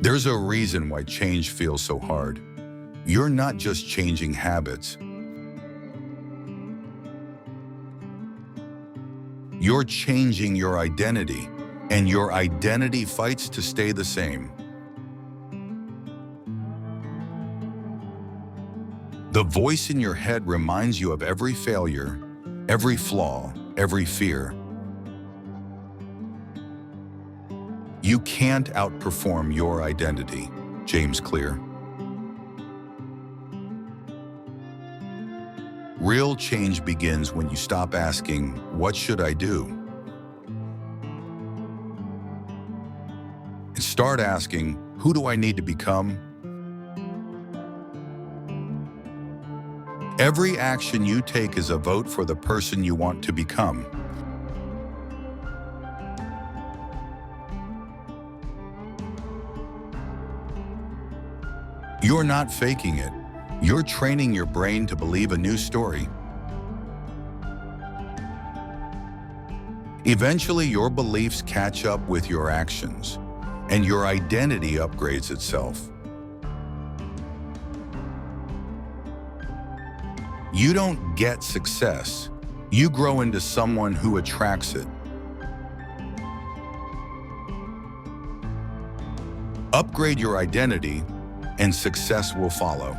There's a reason why change feels so hard. You're not just changing habits. You're changing your identity, and your identity fights to stay the same. The voice in your head reminds you of every failure, every flaw, every fear. You can't outperform your identity. James Clear. Real change begins when you stop asking, "What should I do?" and start asking, "Who do I need to become?" Every action you take is a vote for the person you want to become. You're not faking it. You're training your brain to believe a new story. Eventually, your beliefs catch up with your actions, and your identity upgrades itself. You don't get success. You grow into someone who attracts it. Upgrade your identity, and success will follow.